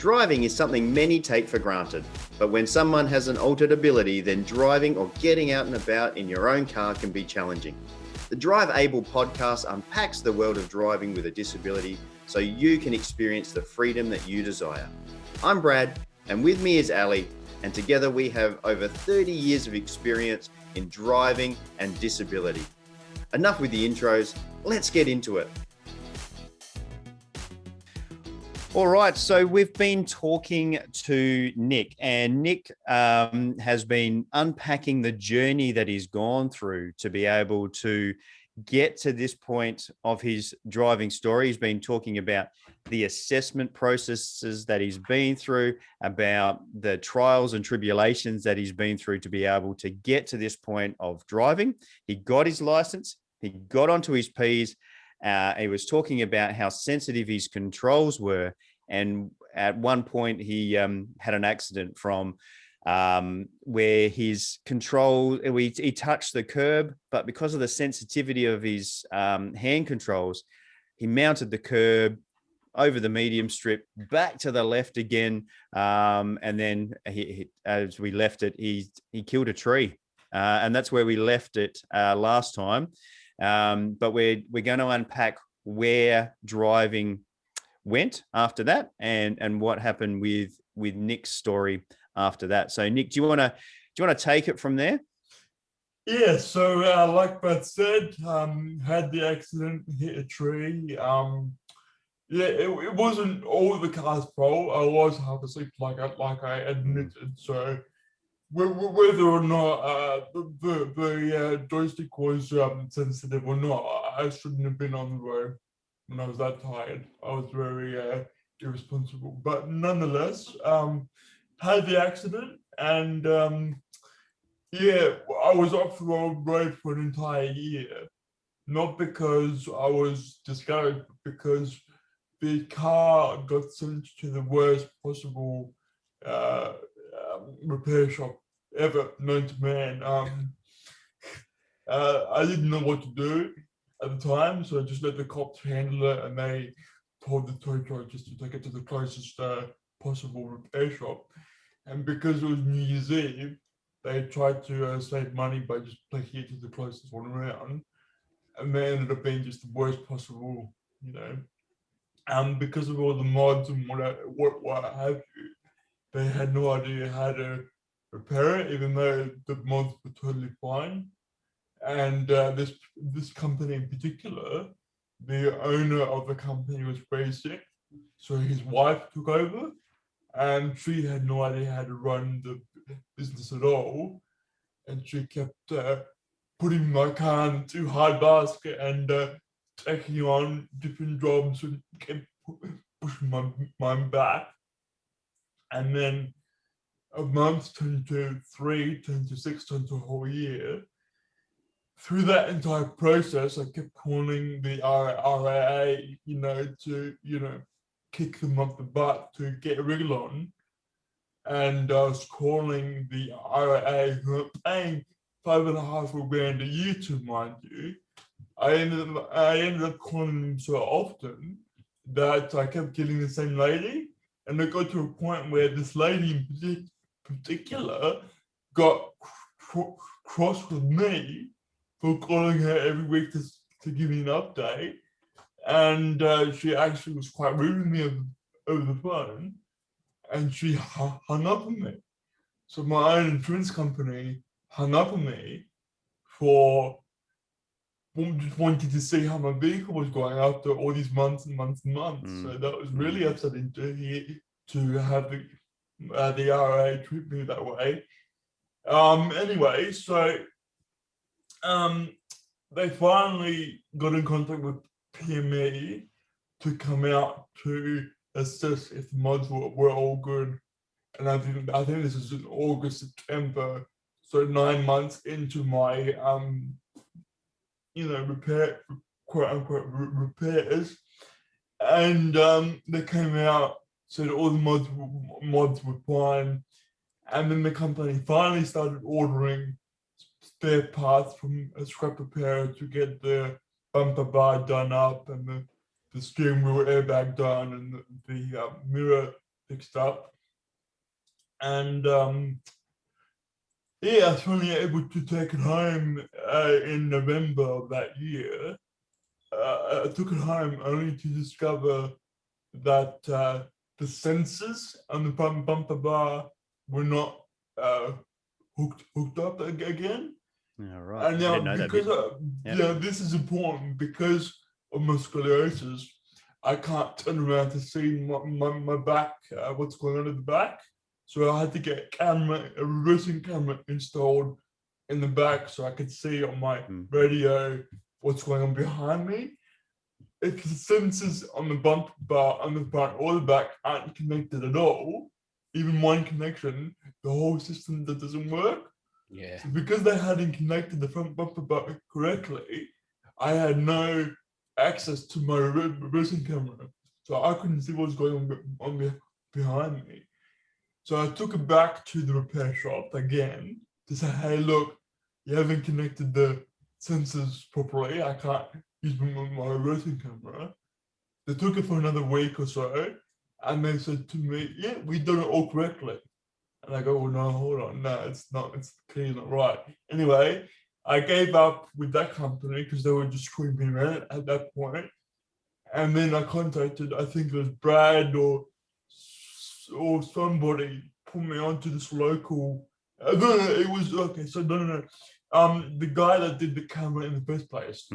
Driving is something many take for granted, but when someone has an altered ability, then driving or getting out and about in your own car can be challenging. The Drive Able podcast unpacks the world of driving with a disability so you can experience the freedom that you desire. I'm Brad, and with me is Ali, and together we have over 30 years of experience in driving and disability. Enough with the intros, let's get into it. All right, so we've been talking to Nick, and Nick has been unpacking the journey that he's gone through to be able to get to this point of his driving story. He's been talking about the assessment processes that he's been through, about the trials and tribulations that he's been through to be able to get to this point of driving. He got his license, he got onto his P's. He was talking about how sensitive his controls were. And at one point, he had an accident from where his control, he touched the curb, but because of the sensitivity of his hand controls, he mounted the curb over the medium strip, back to the left again. And then as we left it, he killed a tree. And that's where we left it last time. But we're going to unpack where driving went after that and what happened with Nick's story after that. So Nick, do you want to take it from there? Yeah, so like Brad said, had the accident, hit a tree. It wasn't all the car's fault. I was half asleep, like I admitted. So whether or not the joystick was sensitive or not, I shouldn't have been on the road when I was that tired. I was very irresponsible. But nonetheless, had the accident, and I was off the road for an entire year. Not because I was discouraged, but because the car got sent to the worst possible repair shop ever known to man. I didn't know what to do at the time, so I just let the cops handle it, and they told the tow truck just to take it to the closest possible repair shop. And because it was New Year's Eve, they tried to save money by just taking it to the closest one around, and they ended up being just the worst possible, because of all the mods and what have you. They had no idea how to repair it, even though the mods were totally fine. And this company in particular, the owner of the company was very sick, so his wife took over, and she had no idea how to run the business at all. And she kept putting my car in the too hard basket and taking on different jobs and kept pushing mine back. And then a month turned to 3, turned to 6, turned to a whole year. Through that entire process, I kept calling the RAA, to, kick them up the butt to get a wriggle on. And I was calling the RAA, who are paying $5.5 grand a year to, mind you. I ended up calling them so often that I kept getting the same lady. And it got to a point where this lady in particular got cross with me for calling her every week to give me an update. And she actually was quite rude with me over the phone, and she hung up on me. So my own insurance company hung up on me for just wanting to see how my vehicle was going after all these months and months and months. So that was really upsetting to have the RA treat me that way. Anyway, so they finally got in contact with PME to come out to assess if the mods were all good. And I think this is in August, September, so 9 months into my repair, quote unquote, repairs. And they came out, said all the mods were fine. And then the company finally started ordering spare parts from a scrap repairer to get the bumper bar done up and the steering wheel airbag done and the mirror fixed up. And yeah, I was finally able to take it home in November of that year. I took it home only to discover that the sensors on the bumper bar were not hooked up again. Yeah, right. And I now, didn't know that because bit. yeah, this is important because of my scoliosis. I can't turn around to see my back, what's going on at the back. So I had to get a reversing camera installed in the back so I could see on my radio what's going on behind me. If the sensors on the bumper bar on the front or the back aren't connected at all, even one connection, the whole system that doesn't work. Yeah. So because they hadn't connected the front bumper bar correctly, I had no access to my reversing camera. So I couldn't see what was going on behind me. So I took it back to the repair shop again to say, hey, look, you haven't connected the sensors properly. I can't use my reversing camera. They took it for another week or so. And they said to me, yeah, we've done it all correctly. And I go, well, no, hold on. No, it's clearly not right. Anyway, I gave up with that company because they were just screwing me around at that point. And then I contacted, I think it was Brad or somebody put me onto this local. No, it was okay. So no. The guy that did the camera in the first place.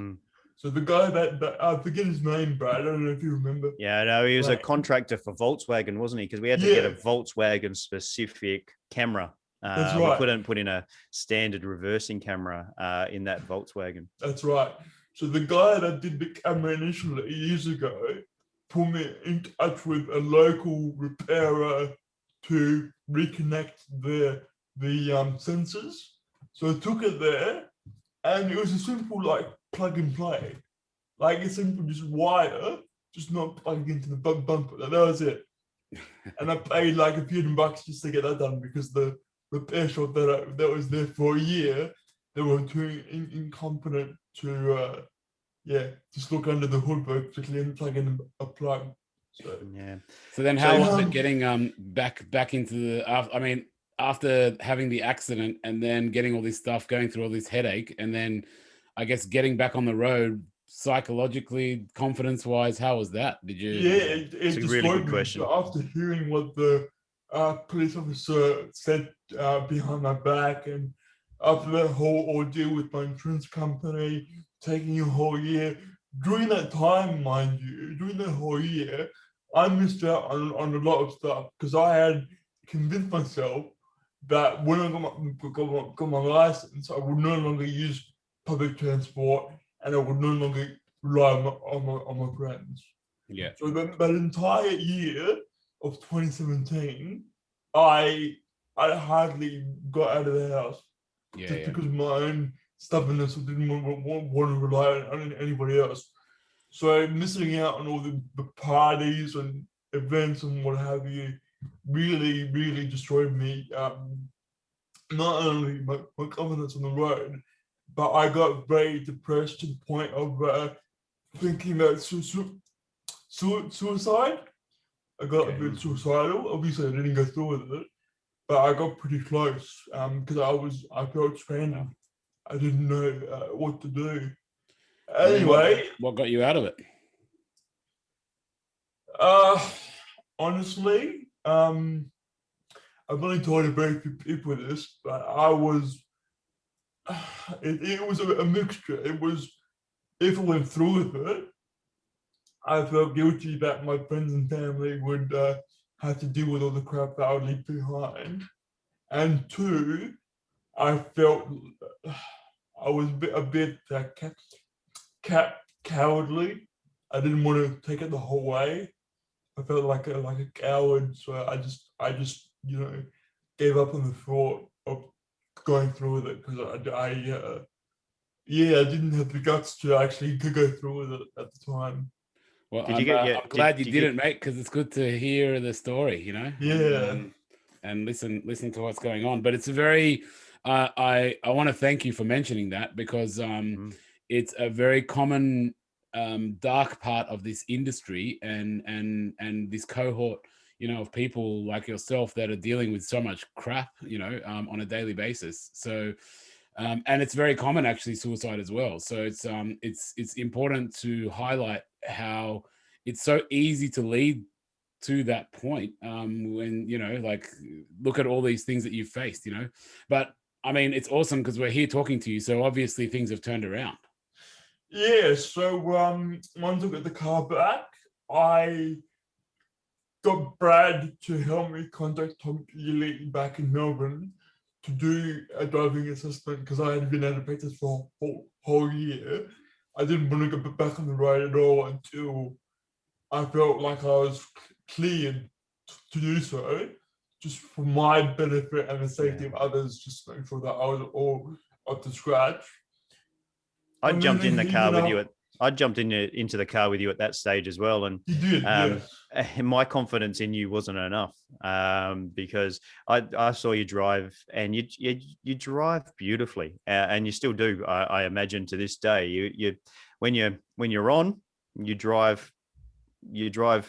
So the guy that I forget his name, Brad. I don't know if you remember. Yeah, no, he was a contractor for Volkswagen, wasn't he? Because we had to get a Volkswagen specific camera. That's right. We couldn't put in a standard reversing camera in that Volkswagen. That's right. So the guy that did the camera initially years ago put me in touch with a local repairer to reconnect the sensors. So I took it there, and it was a simple like plug and play, like a simple just wire, just not plugging into the bumper. That was it. And I paid like a few $10 just to get that done because the repair shop that was there for a year, they were too incompetent to just look under the hood basically and plug in a plug. So yeah. So then how was it getting back into the after having the accident and then getting all this stuff, going through all this headache, and then I guess getting back on the road psychologically, confidence wise, how was that? Did you? Yeah, it it's a really good question. After hearing what the police officer said behind my back, and after that whole ordeal with my insurance company taking a whole year, during that time, mind you, during that whole year, I missed out on a lot of stuff because I had convinced myself that when I got my license, I would no longer use public transport and I would no longer rely on my friends. Yeah. So that entire year of 2017, I hardly got out of the house because of my own stubbornness. I didn't want to rely on anybody else. So missing out on all the parties and events and what have you really, really destroyed me. Not only my confidence on the road, but I got very depressed to the point of thinking about suicide. I got a bit suicidal. Obviously, I didn't go through with it, but I got pretty close because I felt stranded. I didn't know what to do. Anyway, what got you out of it? Honestly, I've only told a very few people this, but I was. It was a mixture. It was, if I went through with it, I felt guilty that my friends and family would have to deal with all the crap that I would leave behind, and two, I felt I was a bit cowardly. I didn't want to take it the whole way. I felt like a coward, so I just gave up on the thought of going through with it because I didn't have the guts to actually go through with it at the time. Well, I'm glad you didn't, mate, because it's good to hear the story, Yeah. And listen to what's going on. But it's a very, I want to thank you for mentioning that because it's a very common dark part of this industry and this cohort, of people like yourself that are dealing with so much crap, on a daily basis. So, and it's very common, actually, suicide as well. So it's important to highlight how it's so easy to lead to that point, when like, look at all these things that you've faced, but I mean, it's awesome because we're here talking to you, so obviously things have turned around. Yeah, so once I got the car back, I got Brad to help me contact Tom Ely back in Melbourne to do a driving assessment because I had been out of practice for a whole year. I didn't want to go back on the road at all until I felt like I was cleared to do so, just for my benefit and the safety of others, just to make sure that I was all up to scratch. I jumped in the car with you I jumped into the car with you at that stage as well, and you did, yes. My confidence in you wasn't enough, because I saw you drive, and you drive beautifully, and you still do. I imagine to this day, you when you're on, you drive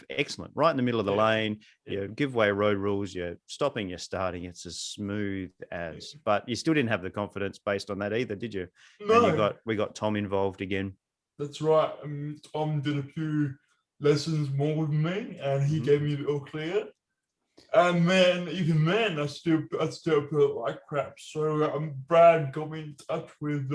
excellent, right in the middle of the lane. You give way road rules, you're stopping, you're starting, it's as smooth as. But you still didn't have the confidence based on that either, did you? No. And we got Tom involved again. That's right. Tom did a few lessons more with me, and he gave me the all clear. And then, I still felt like crap. So Brad got me in touch with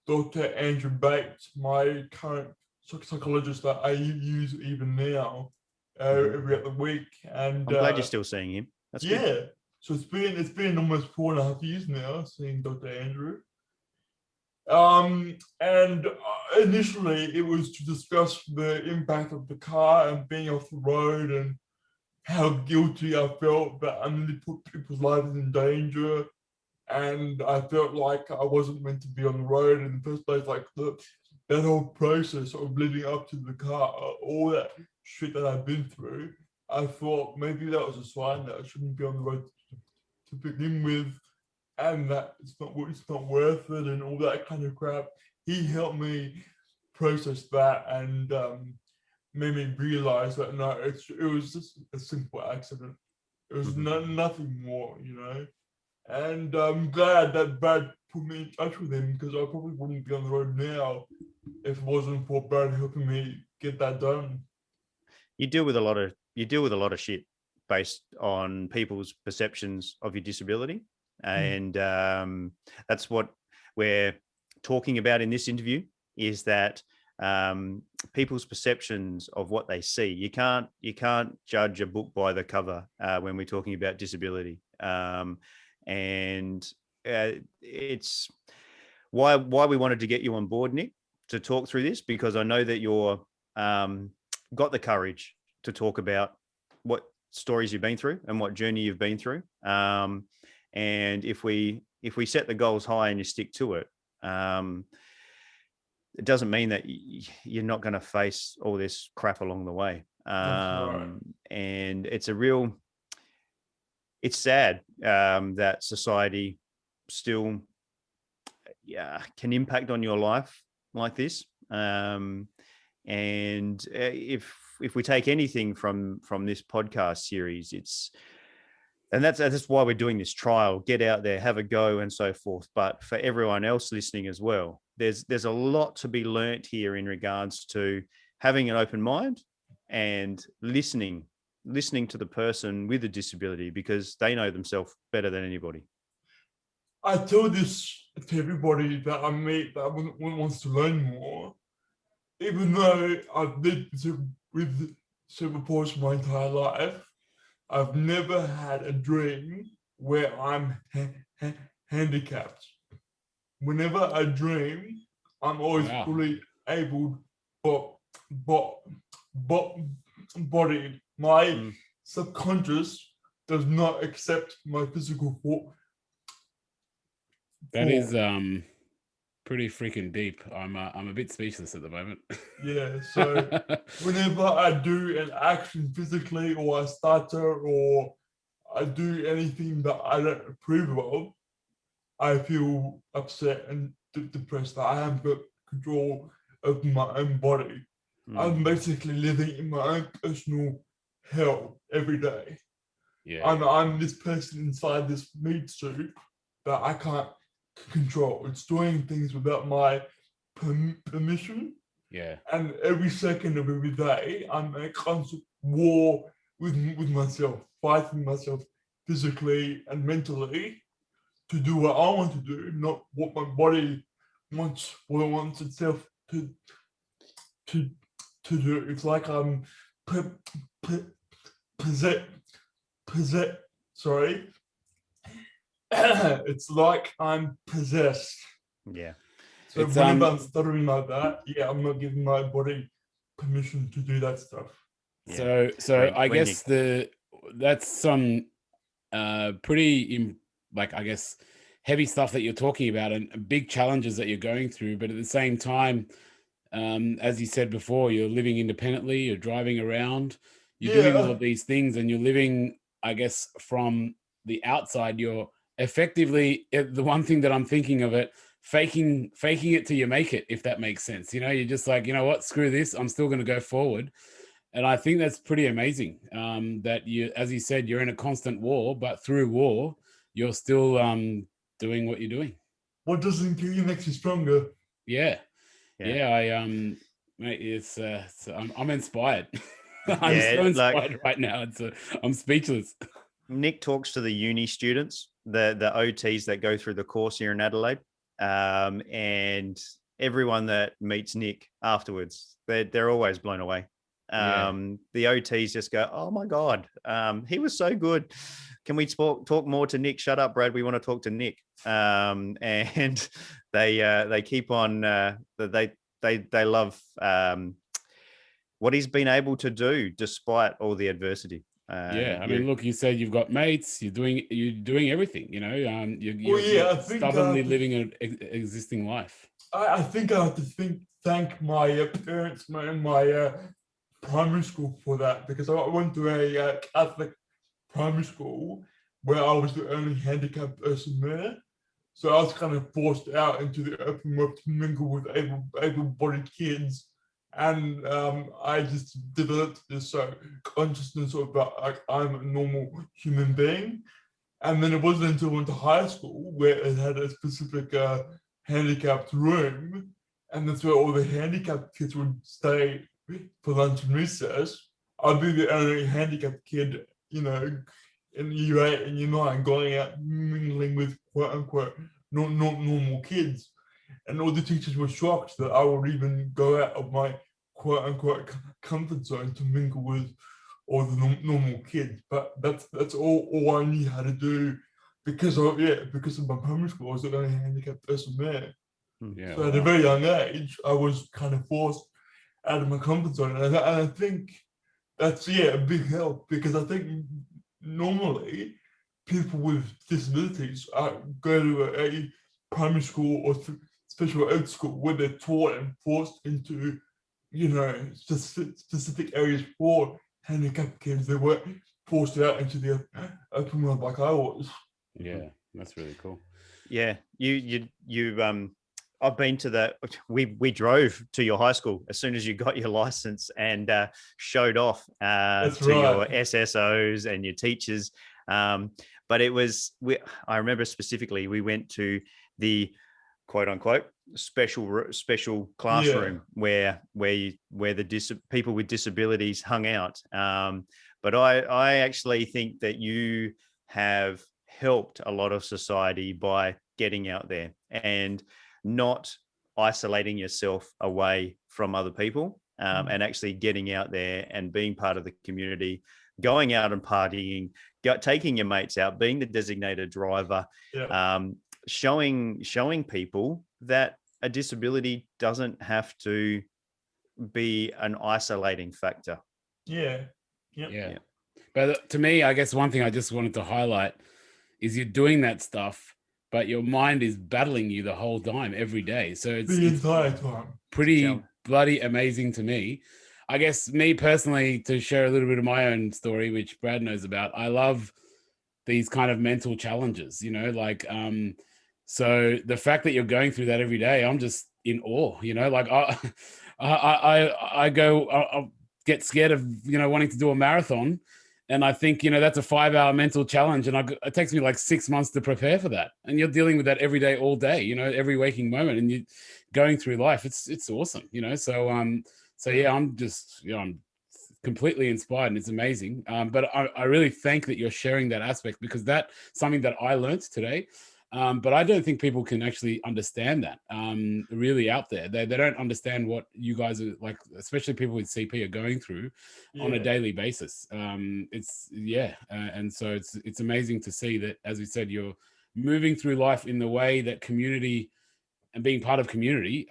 Dr. Andrew Bates, my current psychologist that I use even now, every other week. And I'm glad you're still seeing him. That's yeah. good. So it's been almost 4.5 years now seeing Dr. Andrew. And initially it was to discuss the impact of the car and being off the road and how guilty I felt that I nearly put people's lives in danger. And I felt like I wasn't meant to be on the road in the first place. Like that whole process of leading up to the car, all that shit that I've been through, I thought maybe that was a sign that I shouldn't be on the road to begin with, and that it's not worth it, and all that kind of crap. He helped me process that and made me realize that no, it was just a simple accident. It was nothing more, And I'm glad that Brad put me in touch with him, because I probably wouldn't be on the road now if it wasn't for Brad helping me get that done. You deal with a lot of shit based on people's perceptions of your disability. And that's what we're talking about in this interview, is that people's perceptions of what they see. You can't judge a book by the cover when we're talking about disability. And it's why we wanted to get you on board, Nick, to talk through this, because I know that you're got the courage to talk about what stories you've been through and what journey you've been through. And if we set the goals high and you stick to it, it doesn't mean that you're not going to face all this crap along the way. Right. And it's sad that society still can impact on your life like this. And if we take anything from this podcast series, that's why we're doing this trial. Get out there, have a go, and so forth. But for everyone else listening as well, there's a lot to be learnt here in regards to having an open mind and listening to the person with a disability, because they know themselves better than anybody. I tell this to everybody that I meet that wants to learn more, even though I've lived with cerebral palsy my entire life. I've never had a dream where I'm handicapped. Whenever I dream, I'm always fully able, body. My subconscious does not accept my physical form. That is pretty freaking deep. I'm a bit speechless at the moment. Yeah, so whenever I do an action physically, or I stutter, or I do anything that I don't approve of, I feel upset and depressed that I haven't got control of my own body. I'm basically living in my own personal hell every day. Yeah. I'm this person inside this meat suit that I can't control. It's doing things without my permission. Yeah. And every second of every day, I'm in a constant war with myself, fighting myself physically and mentally to do what I want to do, not what my body wants, what it wants itself to do. It's like I'm possess, sorry. It's like I'm possessed. Yeah. So It's, whenever I'm stuttering like that, yeah, I'm not giving my body permission to do that stuff. So I guess that's some pretty like, I guess, heavy stuff that you're talking about and big challenges that you're going through. But at the same time, as you said before, you're living independently, you're driving around, you're doing all of these things, and you're living, I guess, from the outside, you're effectively, the one thing that I'm thinking of it, faking it till you make it, if that makes sense. You know, you're just like, you know what, screw this, I'm still going to go forward. And I think that's pretty amazing, that you, as you said, you're in a constant war, but through war, you're still doing what you're doing. What doesn't kill you makes you stronger. Yeah. Mate, it's I'm inspired. I'm so inspired right now. I'm speechless. Nick talks to the uni students, the OTs that go through the course here in Adelaide, and everyone that meets Nick afterwards, they're always blown away. The OTs just go, "Oh my God, he was so good. Can we talk more to Nick? Shut up, Brad. We want to talk to Nick." And they keep on. They love what he's been able to do despite all the adversity. I mean, look, you said you've got mates. You're doing everything. You know, you're stubbornly living an existing life. I think I have to thank my parents and my primary school for that, because I went to a Catholic primary school where I was the only handicapped person there. So I was kind of forced out into the open world to mingle with able-bodied kids. And I just developed this consciousness of like I'm a normal human being. And then it wasn't until I went to high school where it had a specific handicapped room, and that's where all the handicapped kids would stay for lunch and recess. I'd be the only handicapped kid, you know, in year 8 and year 9, going out mingling with quote unquote not normal kids. And all the teachers were shocked that I would even go out of my quote unquote comfort zone to mingle with all the normal kids. But that's all I knew how to do because of my primary school. I was the only handicapped person there. Yeah, so at a very young age, I was kind of forced out of my comfort zone. And I think that's, a big help, because I think normally people with disabilities go to a primary school or special ed school where they're taught and forced into, specific areas for handicapped kids. They weren't forced out into the open world like I was. Yeah, that's really cool. Yeah, I've been to we drove to your high school as soon as you got your license and showed off your SSOs and your teachers. But it was, I remember specifically, we went to the quote unquote special classroom where the people with disabilities hung out. But I actually think that you have helped a lot of society by getting out there and not isolating yourself away from other people, and actually getting out there and being part of the community, going out and partying, taking your mates out, being the designated driver, showing people that a disability doesn't have to be an isolating factor. Yeah. But to me, I guess one thing I just wanted to highlight is you're doing that stuff, but your mind is battling you the whole time, every day. So it's the entire time. Pretty bloody amazing to me. I guess me personally, to share a little bit of my own story, which Brad knows about, I love these kind of mental challenges, so the fact that you're going through that every day, I'm just in awe, like I get scared of, wanting to do a marathon. And I think, that's a 5-hour mental challenge. And it takes me like 6 months to prepare for that. And you're dealing with that every day, all day, every waking moment, and you're going through life. It's awesome, So yeah, I'm completely inspired, and it's amazing. But I really thank that you're sharing that aspect, because that's something that I learned today. But I don't think people can actually understand that really out there. They don't understand what you guys are like, especially people with CP are going through on a daily basis. And so it's amazing to see that, as we said, you're moving through life in the way that community and being part of community,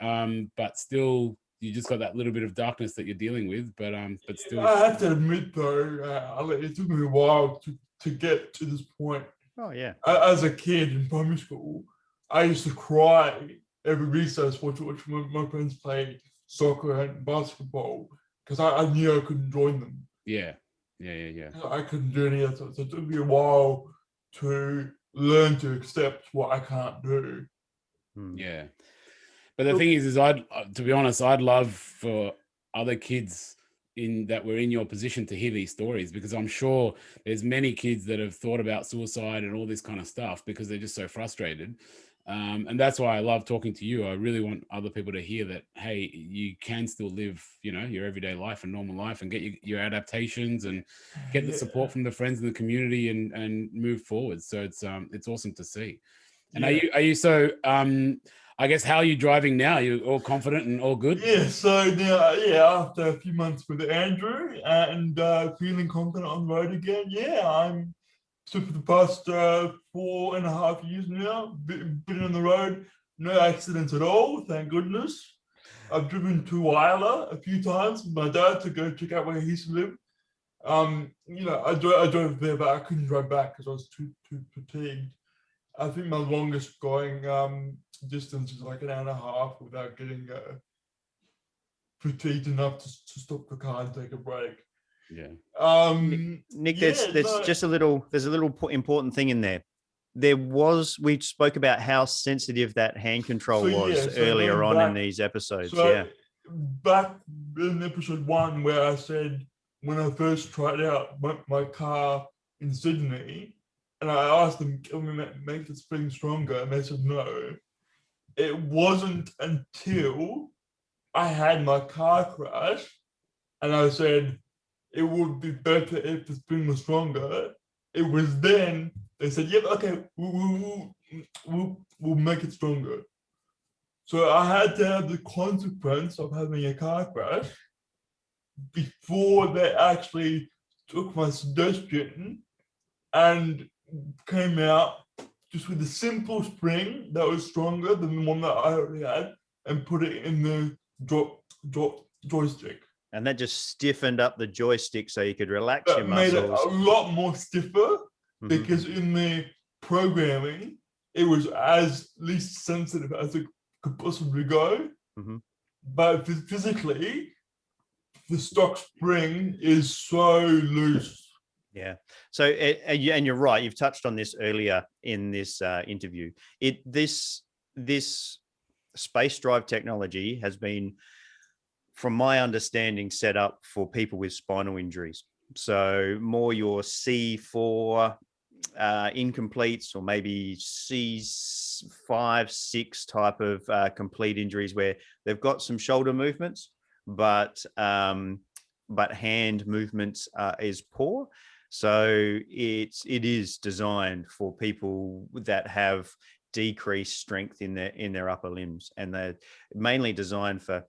but still you just got that little bit of darkness that you're dealing with. But still, I have to admit though, it took me a while to get to this point. Oh yeah. As a kid in primary school, I used to cry every recess watching my friends play soccer and basketball, because I knew I couldn't join them. Yeah. I couldn't do any of that. So it took me a while to learn to accept what I can't do. Yeah. But the thing is to be honest, I'd love for other kids that were in your position to hear these stories, because I'm sure there's many kids that have thought about suicide and all this kind of stuff because they're just so frustrated. And that's why I love talking to you. I really want other people to hear that, hey, you can still live, your everyday life and normal life, and get your adaptations and get the support from the friends in the community and move forward. So it's awesome to see. And are you so, I guess, how are you driving now? You're all confident and all good? Yeah, so now, after a few months with Andrew and feeling confident on the road again, so for the past 4.5 years now, been on the road, no accidents at all, thank goodness. I've driven to Isla a few times with my dad to go check out where he used to live. I drove there, but I couldn't drive back because I was too fatigued. I think my longest going distance is like 1.5 hours without getting fatigued enough to stop the car and take a break. Yeah. Nick, there's just a little important thing in there. We spoke about how sensitive that hand control was earlier on in these episodes. Back in episode 1, where I said when I first tried out my car in Sydney, and I asked them, can we make the spring stronger? And they said no. It wasn't until I had my car crash and I said it would be better if the spring was stronger. It was then they said, yep, okay, we'll make it stronger. So I had to have the consequence of having a car crash before they actually took my suggestion and came out just with a simple spring that was stronger than the one that I already had, and put it in the drop joystick. And that just stiffened up the joystick so you could relax your muscles. Made it a lot more stiffer, because in the programming, it was as least sensitive as it could possibly go. But physically, the stock spring is so loose. Yeah. So, and you're right. You've touched on this earlier in this interview. This space drive technology has been, from my understanding, set up for people with spinal injuries. So more your C4 incompletes, or maybe C5, 6 type of complete injuries where they've got some shoulder movements, but hand movements is poor. So it is designed for people that have decreased strength in their upper limbs, and they're mainly designed for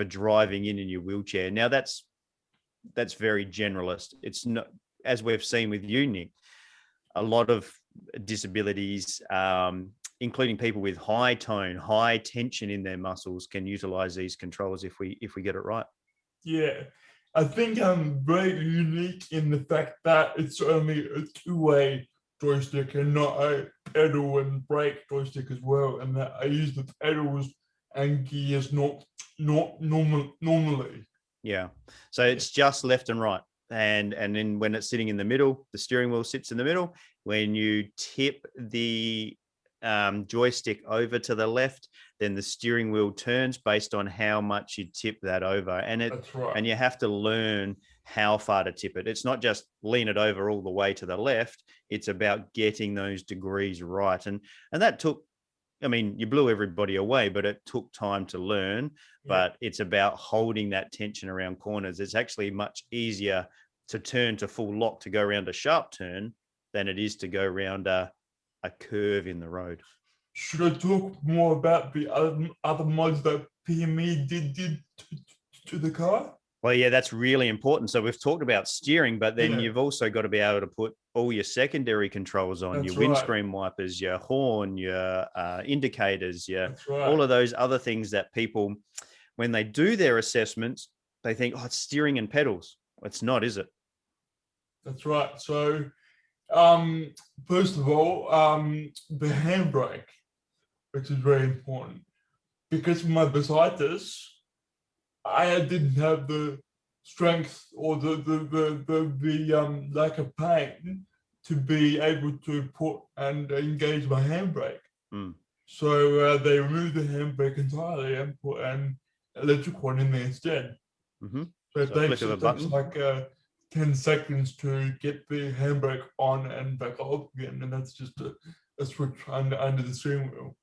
driving in your wheelchair. Now that's very generalist. It's not, as we've seen with you, Nick, a lot of disabilities, including people with high tone, high tension in their muscles, can utilize these controls if we get it right. Yeah. I think I'm very unique in the fact that it's only a 2-way joystick and not a pedal and brake joystick as well, and that I use the pedals and gears not normally. Yeah. So it's just left and right. And then when it's sitting in the middle, the steering wheel sits in the middle. When you tip the joystick over to the left, then the steering wheel turns based on how much you tip that over. And That's right. and you have to learn how far to tip it. It's not just lean it over all the way to the left. It's about getting those degrees right. And that took, I mean, you blew everybody away, but it took time to learn. Yeah. But it's about holding that tension around corners. It's actually much easier to turn to full lock to go around a sharp turn than it is to go around a curve in the road. Should I talk more about the other mods that PME did to the car? Well, yeah, that's really important. So we've talked about steering, but then you've also got to be able to put all your secondary controls on, your windscreen wipers, your horn, your indicators, all of those other things that people, when they do their assessments, they think, oh, it's steering and pedals. It's not, is it? That's right. So first of all, the handbrake, which is very important, because of my bursitis, I didn't have the strength or the lack of pain to be able to put and engage my handbrake. So they removed the handbrake entirely and put an electric one in there instead. So it takes like 10 seconds to get the handbrake on and back off again, and that's just a switch under the steering wheel.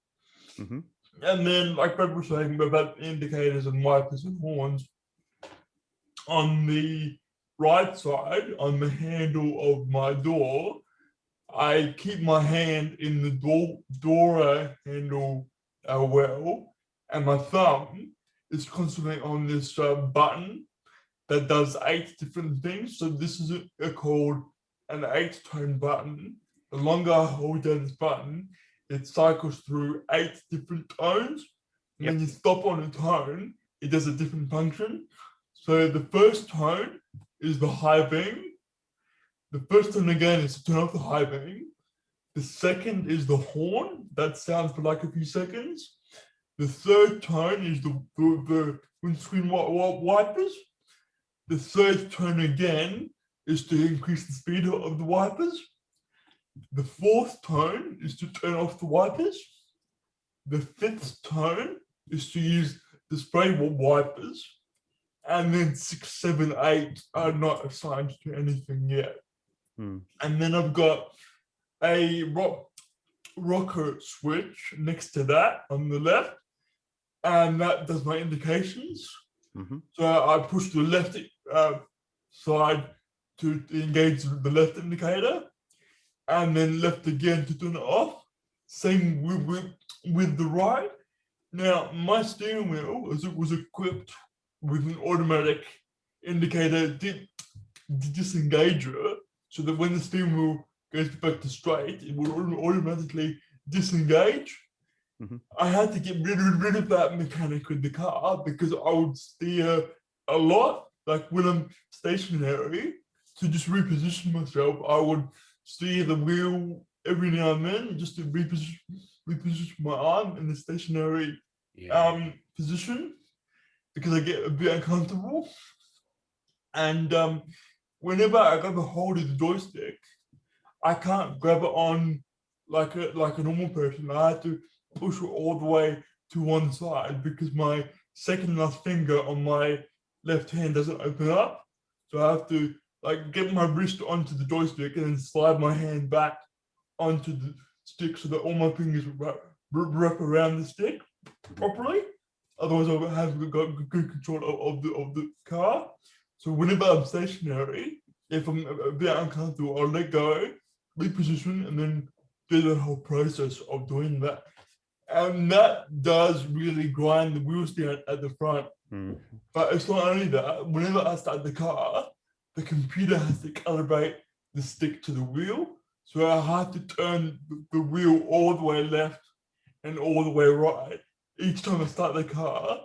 And then, like Brad was saying about indicators and wipers and horns, on the right side, on the handle of my door, I keep my hand in the door handle well, and my thumb is constantly on this button that does 8 different things. So this is called an 8-tone button. The longer I hold down this button, it cycles through 8 different tones. When you stop on a tone, it does a different function. So the first tone is the high beam. The first tone again is to turn off the high beam. The second is the horn. That sounds for like a few seconds. The third tone is the windscreen wipers. The third tone again is to increase the speed of the wipers. The fourth tone is to turn off the wipers. The fifth tone is to use the spray wipers. And then 6, 7, 8 are not assigned to anything yet. And then I've got a rocker switch next to that on the left, and that does my indications. So I push the left side to engage the left indicator, and then left again to turn it off. Same with the right. Now, my steering wheel, as it was equipped with an automatic indicator disengager, so that when the steering wheel goes back to straight, it will automatically disengage. I had to get rid of that mechanic with the car because I would steer a lot. Like when I'm stationary, to just reposition myself, I would steer the wheel every now and then just to reposition my arm in the stationary position, because I get a bit uncomfortable. And whenever I grab a hold of the joystick, I can't grab it on like a normal person. I have to push it all the way to one side because my second last finger on my left hand doesn't open up. So I have to like get my wrist onto the joystick and then slide my hand back onto the stick so that all my fingers wrap around the stick properly. Otherwise, I haven't got good control of the car. So whenever I'm stationary, if I'm a bit uncomfortable, I'll let go, reposition, and then do the whole process of doing that. And that does really grind the wheels down at the front. But it's not only that. Whenever I start the car, the computer has to calibrate the stick to the wheel. So I have to turn the wheel all the way left and all the way right each time I start the car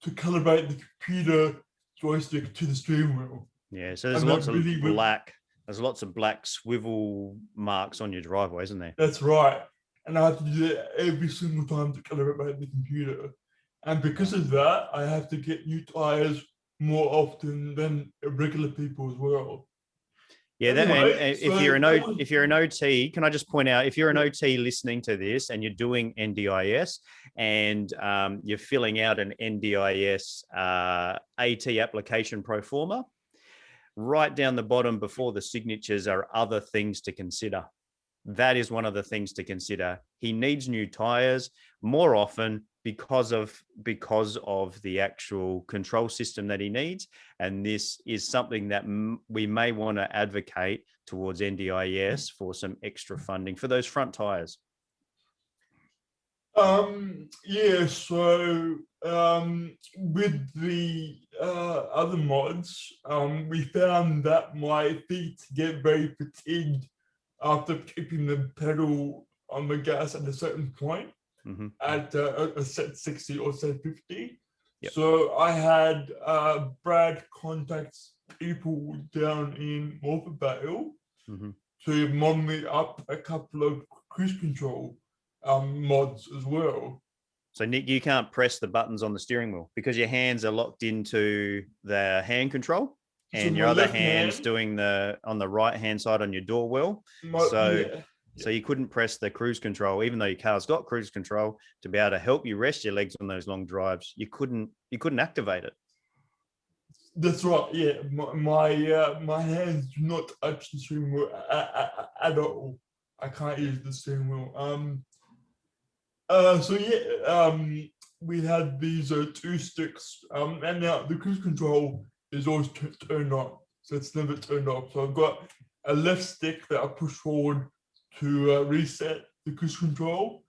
to calibrate the computer joystick to the steering wheel. Yeah, so there's lots of black. There's lots of black swivel marks on your driveway, isn't there? That's right. And I have to do that every single time to calibrate the computer. And because of that, I have to get new tires more often than regular people as well. Yeah, Anyway, if you're an OT, can I just point out, if you're an OT listening to this and you're doing NDIS and you're filling out an NDIS AT application pro forma, right down the bottom before the signatures are other things to consider. That is one of the things to consider. He needs new tires more often because of the actual control system that he needs. And this is something that we may want to advocate towards NDIS for some extra funding for those front tires. Yeah, so with the other mods, we found that my feet get very fatigued after keeping the pedal on the gas at a certain point, at a set 60 or set 50. Yep. So I had Brad contact people down in Morpeth Vale to mod me up a couple of cruise control mods as well. So Nick, you can't press the buttons on the steering wheel because your hands are locked into the hand control, and your other hand's doing on the right hand side on your door wheel. So you couldn't press the cruise control, even though your car's got cruise control, to be able to help you rest your legs on those long drives. You couldn't activate it. That's right. Yeah, my hands do not touch the steering wheel at all. I can't use the steering wheel. We had these 2 sticks, and now the cruise control is always turned on, so it's never turned off. So I've got a left stick that I push forward to reset the cruise control,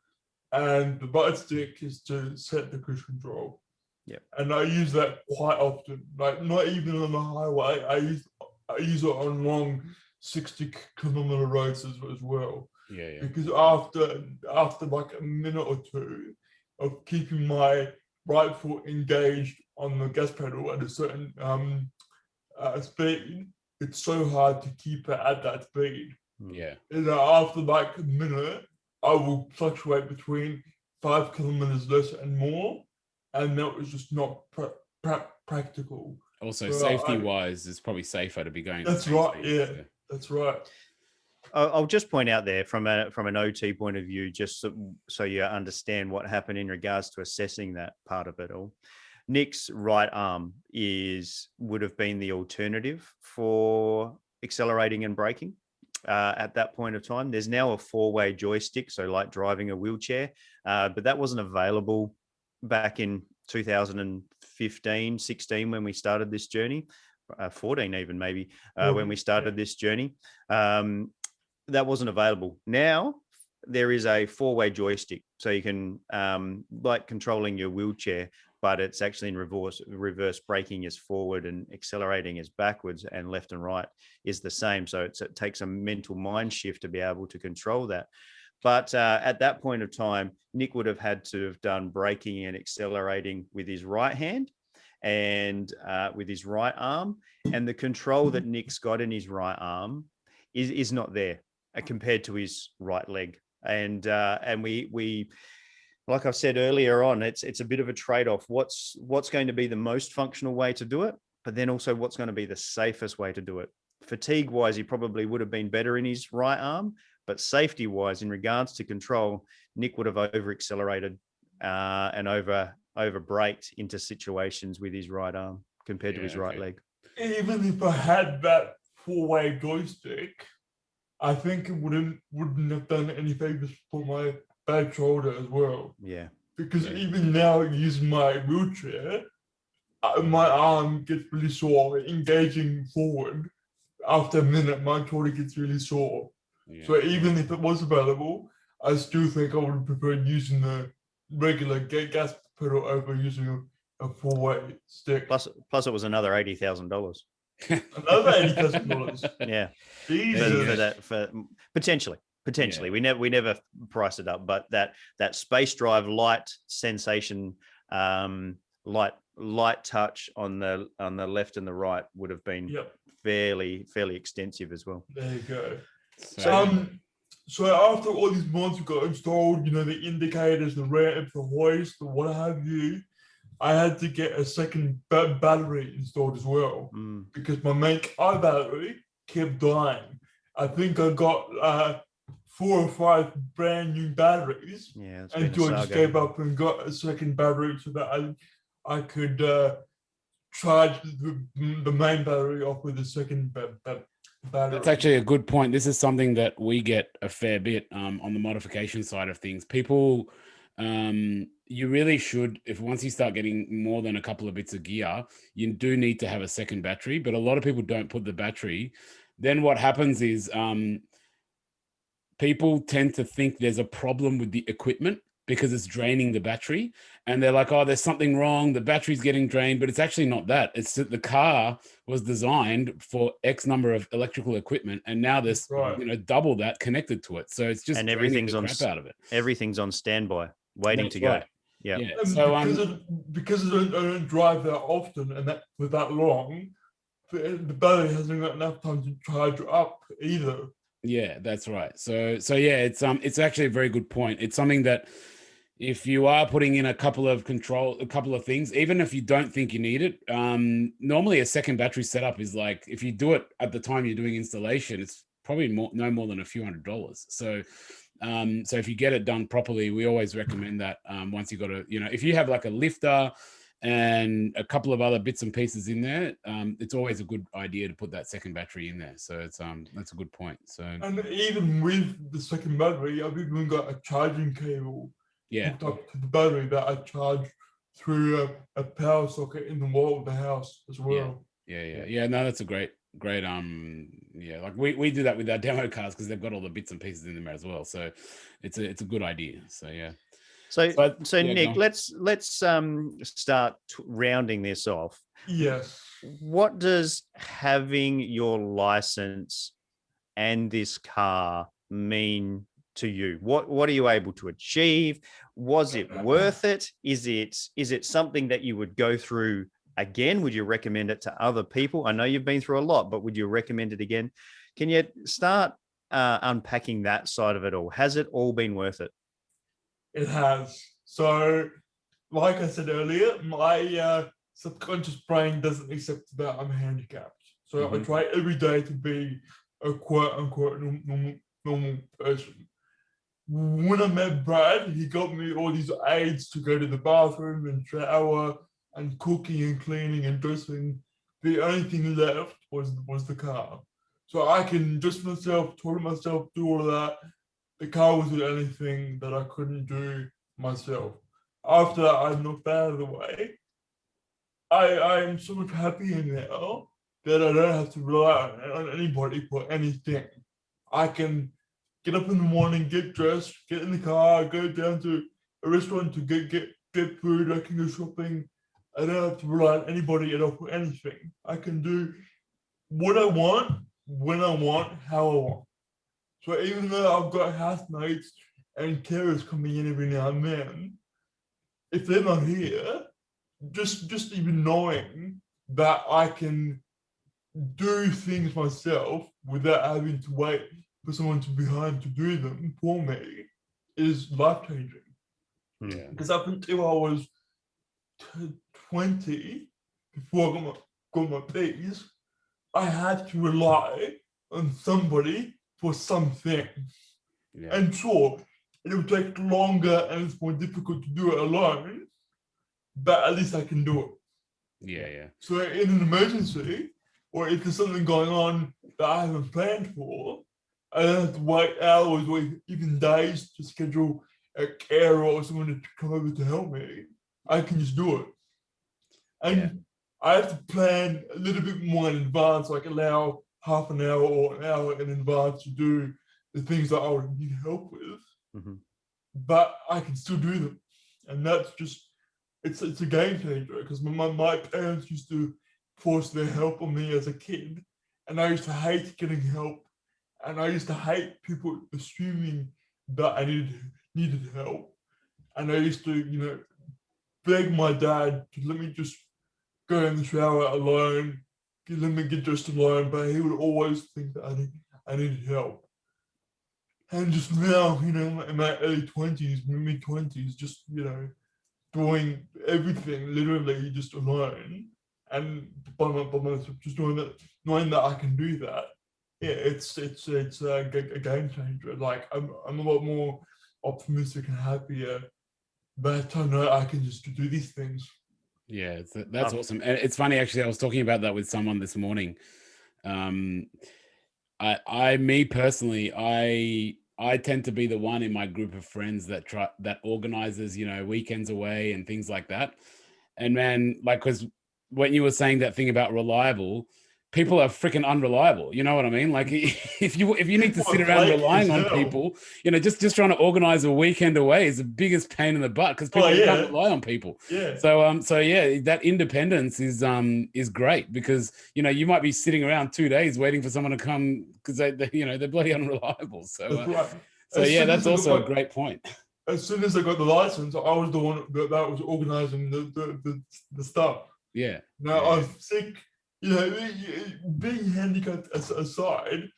and the right stick is to set the cruise control. Yeah, and I use that quite often. Like not even on the highway. I use it on long 60-kilometer roads as well. Yeah. Because after like a minute or two of keeping my right foot engaged on the gas pedal at a certain speed, it's so hard to keep it at that speed. Yeah. And after like a minute, I will fluctuate between 5 kilometers less and more, and that was just not practical. Also, safety-wise, it's probably safer to be going. That's right. Yeah, that's right. I'll just point out there from an OT point of view, just so you understand what happened in regards to assessing that part of it all. Nick's right arm would have been the alternative for accelerating and braking at that point of time. There's now a 4-way joystick, so like driving a wheelchair, but that wasn't available back in 2015, 16 when we started this journey, 14 even maybe, when we started this journey. That wasn't available. Now there is a 4-way joystick, so you can like controlling your wheelchair, but it's actually in reverse. Braking is forward and accelerating is backwards, and left and right is the same. So it takes a mental mind shift to be able to control that. But at that point of time, Nick would have had to have done braking and accelerating with his right hand and with his right arm, and the control that Nick's got in his right arm is not there compared to his right leg. And we like I said earlier on, it's a bit of a trade-off. What's going to be the most functional way to do it, but then also what's going to be the safest way to do it. Fatigue-wise, he probably would have been better in his right arm, but safety-wise, in regards to control, Nick would have over-accelerated and over-braked into situations with his right arm compared to his right leg. Even if I had that 4-way joystick, I think it wouldn't have done any favors for my bad shoulder as well. Yeah. Because even now, using my wheelchair, my arm gets really sore engaging forward. After a minute, my shoulder gets really sore. Yeah. So even if it was available, I still think I would prefer using the regular gas pedal over using a 4-way stick. Plus it was another $80,000. Another $80,000. Yeah. Jesus. For potentially. Yeah. We never price it up, but that space drive light sensation, light touch on the left and the right would have been fairly extensive as well. There you go. So after all these mods got installed, the indicators, the ramp, the hoist, the what have you, I had to get a second battery installed as well, because my main car battery kept dying. I think I got 4 or 5 brand new batteries until I just gave up and got a second battery so that I could charge the main battery off with the second battery. That's actually a good point. This is something that we get a fair bit on the modification side of things. People, you really should, if once you start getting more than a couple of bits of gear, you do need to have a second battery, but a lot of people don't put the battery. Then what happens is people tend to think there's a problem with the equipment because it's draining the battery, and they're like, oh, there's something wrong, the battery's getting drained, but it's actually not that. It's that the car was designed for X number of electrical equipment, and now there's double that connected to it, so it's just and everything's the crap out of it. Everything's on standby waiting to go. Yeah. So because I don't drive that often and that for that long, the battery hasn't got enough time to charge up either. Yeah, that's right. So yeah, it's actually a very good point. It's something that if you are putting in a couple of things, even if you don't think you need it, normally a second battery setup is like, if you do it at the time you're doing installation, it's probably no more than a few $100s. So if you get it done properly, we always recommend that once you got if you have like a lifter and a couple of other bits and pieces in there, it's always a good idea to put that second battery in there. So it's that's a good point. So, and even with the second battery, I've even got a charging cable hooked up to the battery that I charge through a power socket in the wall of the house as well. Yeah. No, that's a great like we do that with our demo cars because they've got all the bits and pieces in there as well. So it's a good idea. So yeah. So Nick, let's start rounding this off. Yes. What does having your license and this car mean to you? What are you able to achieve? Was it worth it? Is it something that you would go through again? Would you recommend it to other people? I know you've been through a lot, but would you recommend it again? Can you start unpacking that side of it all? Has it all been worth it? It has. So, like I said earlier, my subconscious brain doesn't accept that I'm handicapped. So I try every day to be a quote-unquote normal person. When I met Brad, he got me all these aids to go to the bathroom and shower and cooking and cleaning and dressing. The only thing left was the car. So I can dress myself, toilet myself, do all of that. The car was the only thing that I couldn't do myself. After that, I knocked that out of the way. I am so much happier now that I don't have to rely on anybody for anything. I can get up in the morning, get dressed, get in the car, go down to a restaurant to get food. I can go shopping. I don't have to rely on anybody at all for anything. I can do what I want, when I want, how I want. So even though I've got housemates and carers coming in every now and then, if they're not here, just even knowing that I can do things myself without having to wait for someone to be behind to do them for me is life-changing. Yeah. Because up until I was 20, before I got my P's, I had to rely on somebody for something. Yeah. And sure, it would take longer and it's more difficult to do it alone, but at least I can do it. Yeah. So in an emergency, or if there's something going on that I haven't planned for, I don't have to wait hours or even days to schedule a carer or someone to come over to help me. I can just do it. And I have to plan a little bit more in advance, like allow half an hour or an hour in advance to do the things that I would need help with. But I can still do them. And that's just, it's a game changer, because my parents used to force their help on me as a kid, and I used to hate getting help, and I used to hate people assuming that I needed help, and I used to beg my dad to let me just go in the shower alone, let me get dressed alone, but he would always think that I needed help. And just now, in my early 20s, mid 20s, just doing everything literally just alone, and by myself, just doing that, knowing that I can do that, yeah, it's a game changer. Like I'm a lot more optimistic and happier that I know I can just do these things. Yeah, that's awesome. And it's funny, actually, I was talking about that with someone this morning. Me personally, I tend to be the one in my group of friends that organizes, weekends away and things like that. And man, like, because when you were saying that thing about reliable, people are freaking unreliable. You know what I mean? Like, if you need to People sit are around flaky relying as on hell. people, just trying to organize a weekend away is the biggest pain in the butt, because Oh you can't yeah, rely on people. yeah. So yeah, that independence is great, because you might be sitting around 2 days waiting for someone to come, because they're bloody unreliable. So That's right. so As yeah, soon as that's I got also a my, great point. as soon as I got the license, I was the one that was organizing the stuff. Yeah. Now Yeah. I'm sick. Being handicapped aside,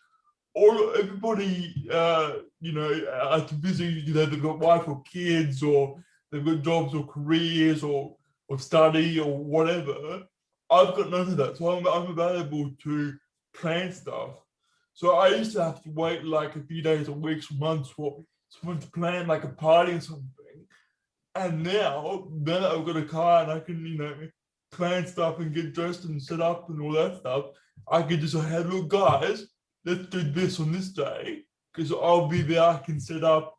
all everybody, are too busy. They've got wife or kids, or they've got jobs or careers, or study or whatever. I've got none of that, so I'm available to plan stuff. So I used to have to wait like a few days or weeks or months for someone to plan like a party or something. And now that I've got a car and I can, plan stuff and get dressed and set up and all that stuff, I can just say, hey, look, guys, let's do this on this day, because I'll be there, I can set up.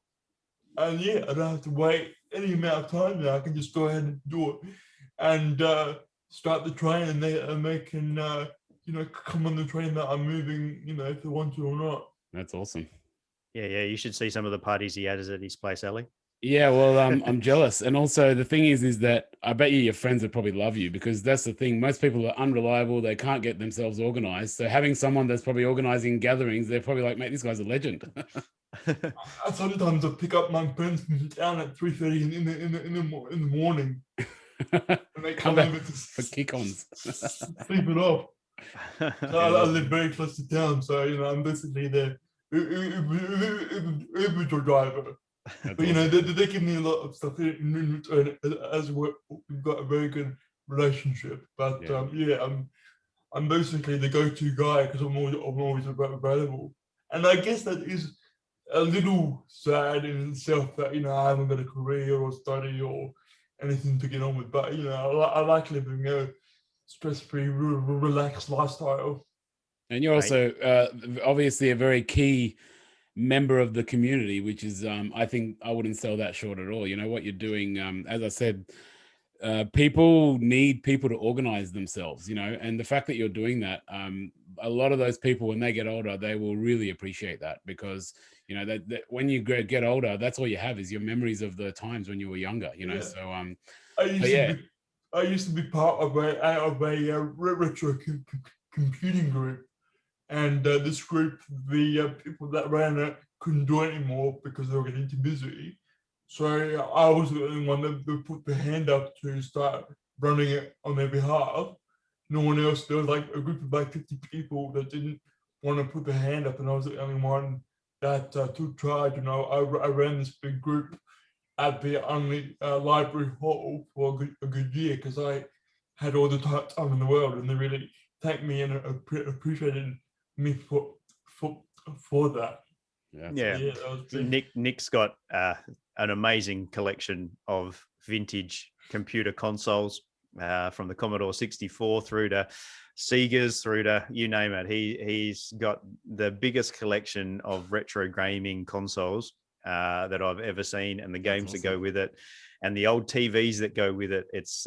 And yeah, I don't have to wait any amount of time now. I can just go ahead and do it and start the train, and they can, come on the train that I'm moving, if they want to or not. That's awesome. Yeah, you should see some of the parties he has at his place, Ali. Yeah, well, I'm jealous. And also the thing is that I bet your friends would probably love you, because that's the thing. Most people are unreliable. They can't get themselves organized. So having someone that's probably organizing gatherings, they're probably like, mate, this guy's a legend. Sometimes I pick up my friends from town at 3:30 in the morning, and they come over to for kick-ons. sleep it off. So I live very close to town, so I'm basically the Uber driver. That's But awesome. they give me a lot of stuff in return, as we've got a very good relationship. But Yeah. I'm basically the go-to guy, because I'm always available. And I guess that is a little sad in itself, that I haven't got a career or study or anything to get on with. But I like living a stress-free, relaxed lifestyle. And you're also obviously a very key member of the community, which is, I think I wouldn't sell that short at all. What you're doing, as I said, people need people to organize themselves, and the fact that you're doing that, a lot of those people, when they get older, they will really appreciate that, because that when you get older, that's all you have is your memories of the times when you were younger. Yeah. So I used yeah. to be part of a retro computing group, and this group, the people that ran it couldn't do it anymore because they were getting too busy. So I was the only one that put the hand up to start running it on their behalf. No one else. There was like a group of like 50 people that didn't want to put their hand up, and I was the only one that took charge. I ran this big group at the only library hall for a good year, because I had all the time in the world, and they really thanked me and appreciated me for that. Yeah. That was big. Nick's got an amazing collection of vintage computer consoles, from the Commodore 64 through to Sega's, through to you name it. He's got the biggest collection of retro gaming consoles that I've ever seen, and the games that go with it, and the old TVs that go with it. It's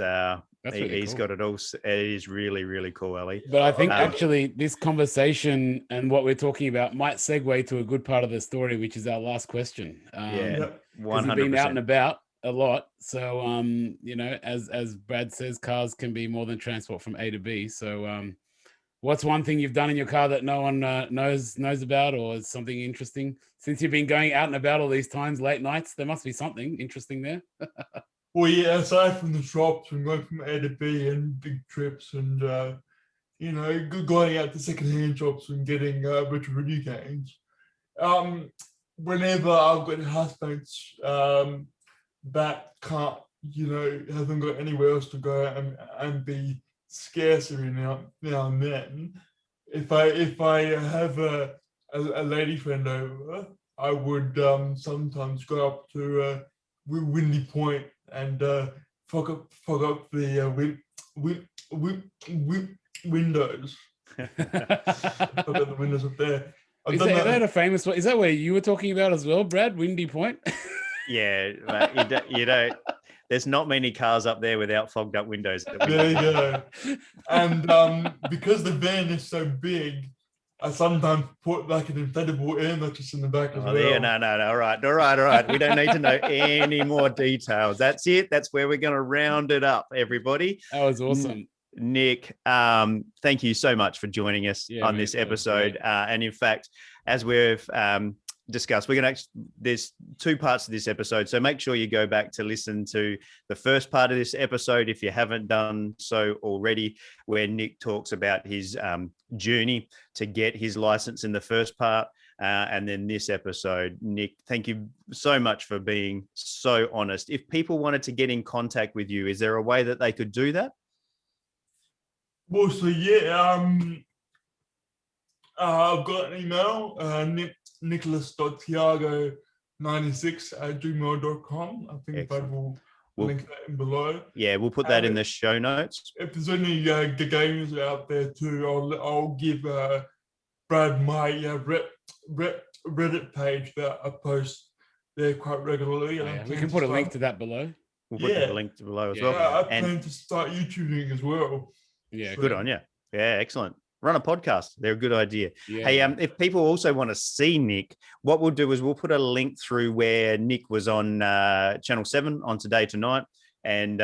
he's cool. got it all. It is really, really cool, Ali. But I think actually this conversation and what we're talking about might segue to a good part of the story, which is our last question. Yeah, 100%. You've been out and about a lot, so as Brad says, cars can be more than transport from A to B. So what's one thing you've done in your car that no one knows about, or is something interesting since you've been going out and about all these times, late nights? There must be something interesting there. Well, yeah, aside from the shops and going from A to B and big trips, and going out to secondhand shops and getting retro video games. Whenever I've got housemates that can't, haven't got anywhere else to go and be scarce every now and then, if I have a lady friend over, I would sometimes go up to Windy Point and fog up the windows. Fog up the windows up there. Is that a famous one? Is that where you were talking about as well, Brad? Windy Point? Yeah, you don't. There's not many cars up there without fogged up windows. There you go. And because the van is so big, I sometimes put like an inflatable air mattress in the back as well. Yeah, no. All right. We don't need to know any more details. That's it. That's where we're going to round it up, everybody. That was awesome. Nick, thank you so much for joining us on this episode. And in fact, as we've discussed, there's 2 parts of this episode. So make sure you go back to listen to the first part of this episode if you haven't done so already, where Nick talks about his journey to get his license in the first part. And then this episode. Nick, thank you so much for being so honest. If people wanted to get in contact with you, is there a way that they could do that? Well, so yeah, I've got an email, nicholas.tiago96@gmail.com. I think Brad will link that in below. Yeah, we'll put that in the show notes. If there's any gamers out there too, I'll give Brad my Reddit page that I post there quite regularly. We can put a link to that below. We'll put the link below as well. I plan to start YouTubing as well. Yeah, good on you. Yeah, excellent. Run a podcast. They're a good idea. Yeah. Hey, if people also want to see Nick, what we'll do is we'll put a link through where Nick was on Channel 7 on Today Tonight and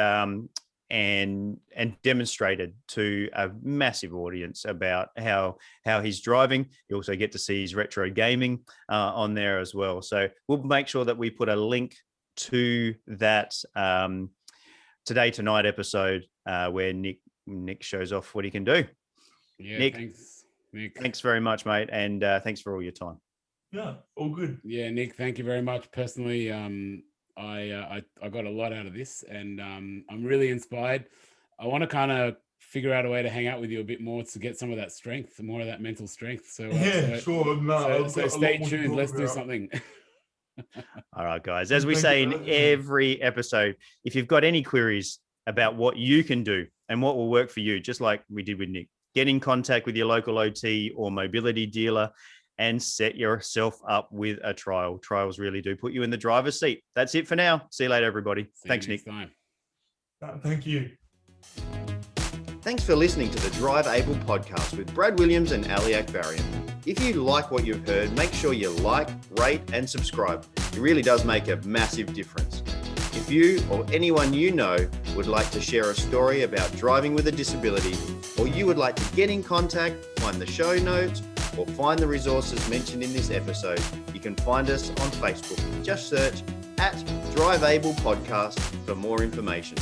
demonstrated to a massive audience about how he's driving. You also get to see his retro gaming on there as well. So we'll make sure that we put a link to that Today Tonight episode where Nick shows off what he can do. Yeah, Nick, thanks, Nick. Thanks very much, mate, and thanks for all your time. Yeah, all good. Yeah, Nick, thank you very much. Personally, I got a lot out of this, and I'm really inspired. I want to kind of figure out a way to hang out with you a bit more to get some of that strength, more of that mental strength. So sure. No, so stay tuned. Let's do something. All right, guys. As we say in every episode, if you've got any queries about what you can do and what will work for you, just like we did with Nick, get in contact with your local OT or mobility dealer and set yourself up with a trial. Trials really do put you in the driver's seat. That's it for now. See you later, everybody. Thanks, Nick. Time. Thank you. Thanks for listening to the Drive Able podcast with Brad Williams and Ali Akbarian. If you like what you've heard, make sure you like, rate, and subscribe. It really does make a massive difference. If you or anyone you know would like to share a story about driving with a disability, or you would like to get in contact, find the show notes, or find the resources mentioned in this episode, you can find us on Facebook. Just search @Drive Able Podcast for more information.